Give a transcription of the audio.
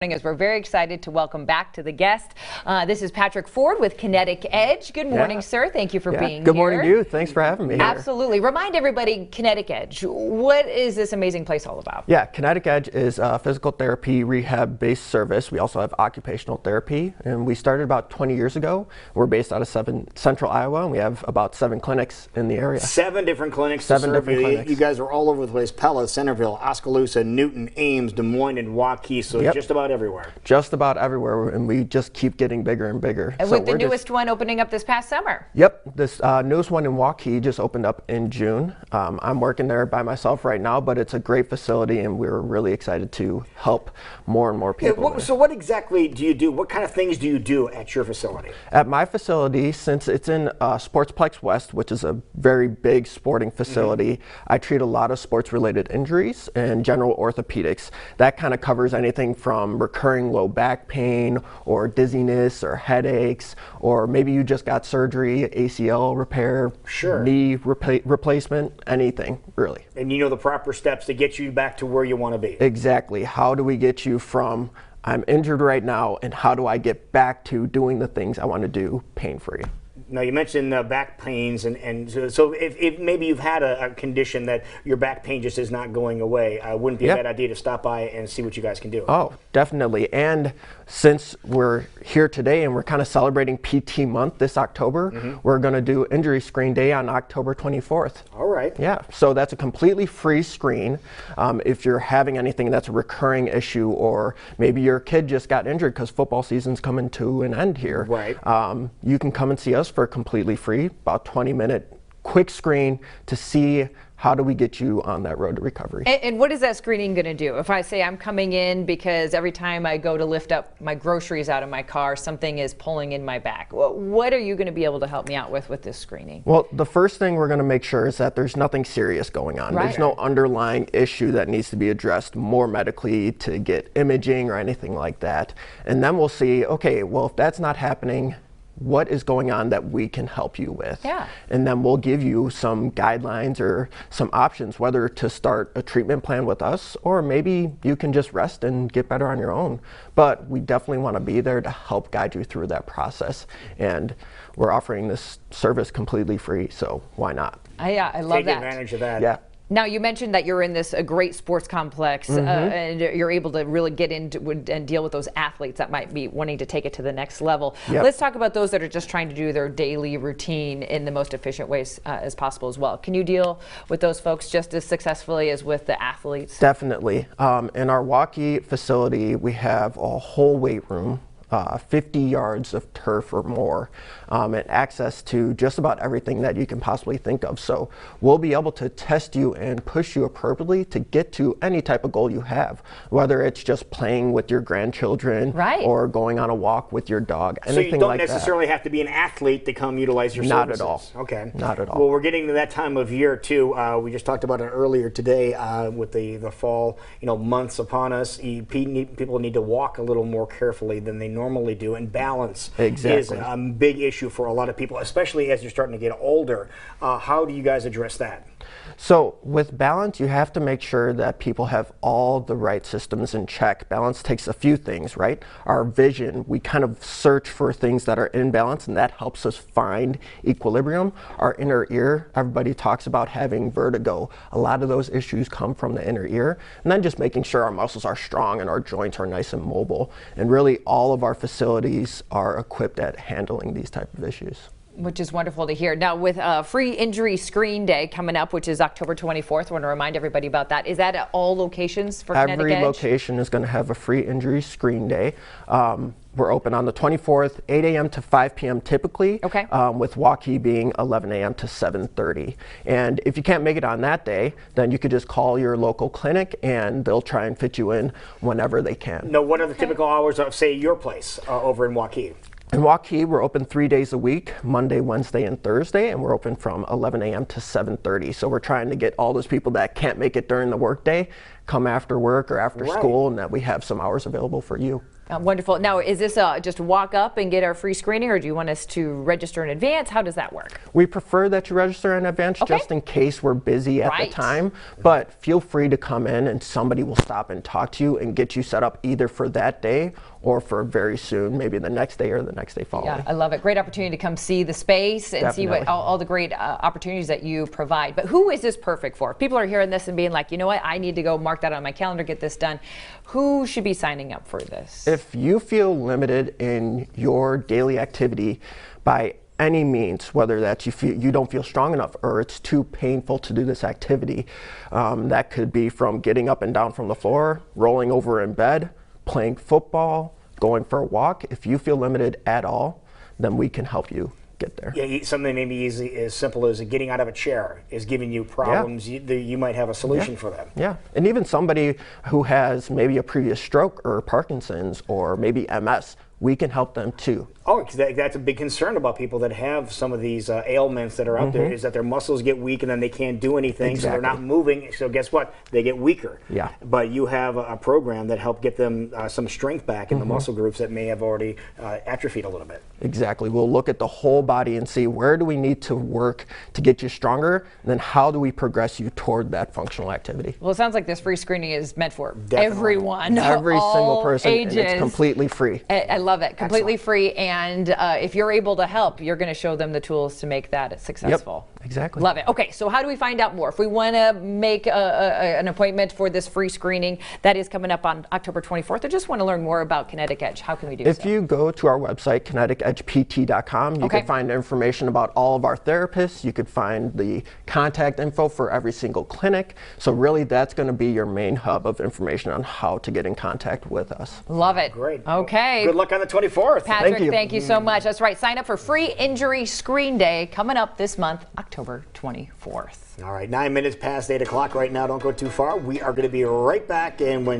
As we're very excited to welcome back to the guest. This is Patrick Ford with Kinetic Edge. Good morning, sir. Thank you for being here. Good morning to you. Thanks for having me here. Absolutely. Remind everybody, Kinetic Edge, what is this amazing place all about? Yeah, Kinetic Edge is a physical therapy rehab-based service. We also have occupational therapy, and we started about 20 years ago. We're based out of Central Iowa, and we have about 7 clinics in the area. 7 different clinics to serve you. You guys are all over the place. Pella, Centerville, Oskaloosa, Newton, Ames, Des Moines, and Waukee, so just about everywhere. Just about everywhere, and we just keep getting bigger and bigger. And with the newest one opening up this past summer. Yep, this newest one in Waukee just opened up in June. I'm working there by myself right now, but it's a great facility, and we're really excited to help more and more people. So what exactly do you do? What kind of things do you do at your facility? At my facility, since it's in Sportsplex West, which is a very big sporting facility, I treat a lot of sports-related injuries and general orthopedics. That kind of covers anything from recurring low back pain or dizziness or headaches, or maybe you just got surgery, ACL repair, knee replacement, anything really. And you know the proper steps to get you back to where you want to be. Exactly. How do we get you from I'm injured right now, and how do I get back to doing the things I want to do pain-free? Now, you mentioned back pains, and so if maybe you've had a condition that your back pain just is not going away, wouldn't be a bad idea to stop by and see what you guys can do. Oh, definitely. And since we're here today and we're kind of celebrating PT month this October, we're going to do Injury Screen Day on October 24th. All right. Yeah, so that's a completely free screen. If you're having anything that's a recurring issue, or maybe your kid just got injured because football season's coming to an end here, you can come and see us for completely free, about 20-minute quick screen to see how do we get you on that road to recovery. And what is that screening going to do? If I say I'm coming in because every time I go to lift up my groceries out of my car, something is pulling in my back, what are you going to be able to help me out with this screening? Well, the first thing we're going to make sure is that there's nothing serious going on. There's no underlying issue that needs to be addressed more medically to get imaging or anything like that. And then we'll see, okay, well, if that's not happening, what is going on that we can help you with? And then we'll give you some guidelines or some options, whether to start a treatment plan with us, or maybe you can just rest and get better on your own. But we definitely want to be there to help guide you through that process. And we're offering this service completely free, so why not? I love that. Take advantage of that. Yeah. Now, you mentioned that you're in this great sports complex and you're able to really get into and deal with those athletes that might be wanting to take it to the next level. Let's talk about those that are just trying to do their daily routine in the most efficient ways as possible as well. Can you deal with those folks just as successfully as with the athletes? Definitely. In our Waukee facility, we have a whole weight room, 50 yards of turf or more, and access to just about everything that you can possibly think of. So we'll be able to test you and push you appropriately to get to any type of goal you have, whether it's just playing with your grandchildren or going on a walk with your dog, anything like that. So you don't necessarily have to be an athlete to come utilize your services? Not at all. Okay. Not at all. Well, we're getting to that time of year too. We just talked about it earlier today with the fall, months upon us. People need to walk a little more carefully than they normally do, and balance is a big issue for a lot of people, especially as you're starting to get older. How do you guys address that? So with balance, you have to make sure that people have all the right systems in check. Balance takes a few things, right? Our vision, we kind of search for things that are in balance, and that helps us find equilibrium. Our inner ear, everybody talks about having vertigo. A lot of those issues come from the inner ear. And then just making sure our muscles are strong and our joints are nice and mobile. And really all of our facilities are equipped at handling these type of issues. Which is wonderful to hear. Now, with Free Injury Screen Day coming up, which is October 24th, I want to remind everybody about that. Is that at all locations for Kinetic Edge? Every location is going to have a Free Injury Screen Day. We're open on the 24th, 8 a.m. to 5 p.m. typically, with Waukee being 11 a.m. to 7:30. And if you can't make it on that day, then you could just call your local clinic and they'll try and fit you in whenever they can. Now, what are the typical hours of, say, your place over in Waukee? In Waukee, we're open 3 days a week, Monday, Wednesday, and Thursday, and we're open from 11 a.m. to 7:30. So we're trying to get all those people that can't make it during the workday come after work or after school, and that we have some hours available for you. Wonderful. Now, is this just walk up and get our free screening, or do you want us to register in advance? How does that work? We prefer that you register in advance just in case we're busy at the time, but feel free to come in and somebody will stop and talk to you and get you set up either for that day or for very soon, maybe the next day or the next day following. Yeah, I love it. Great opportunity to come see the space and see what all the great opportunities that you provide. But who is this perfect for? If people are hearing this and being like, you know what, I need to go mark that on my calendar, get this done. Who should be signing up for this? If you feel limited in your daily activity by any means, whether that's you don't feel strong enough or it's too painful to do this activity, that could be from getting up and down from the floor, rolling over in bed, playing football, going for a walk. If you feel limited at all, then we can help you get there. Yeah, something maybe easy, as simple as getting out of a chair is giving you problems. You might have a solution for them. Yeah, and even somebody who has maybe a previous stroke or Parkinson's or maybe MS, we can help them too. Oh, because that's a big concern about people that have some of these ailments that are out there, is that their muscles get weak and then they can't do anything, so they're not moving. So guess what? They get weaker. Yeah. But you have a program that helped get them some strength back in the muscle groups that may have already atrophied a little bit. Exactly. We'll look at the whole body and see where do we need to work to get you stronger, and then how do we progress you toward that functional activity. Well, it sounds like this free screening is meant for everyone. Every single person, ages. And it's completely free. I love it. Completely free. And if you're able to help, you're going to show them the tools to make that successful. Yep, exactly. Love it. Okay, so how do we find out more? If we want to make an appointment for this free screening that is coming up on October 24th, or just want to learn more about Kinetic Edge, how can we do so? If you go to our website, kineticedgept.com, you can find information about all of our therapists. You could find the contact info for every single clinic. So really, that's going to be your main hub of information on how to get in contact with us. Love it. Great. Okay. Good luck on the 24th. Patrick, thank you so much. That's right. Sign up for Free Injury Screen Day coming up this month, October 24th. All right, 9 minutes past 8 o'clock right now. Don't go too far. We are going to be right back, and when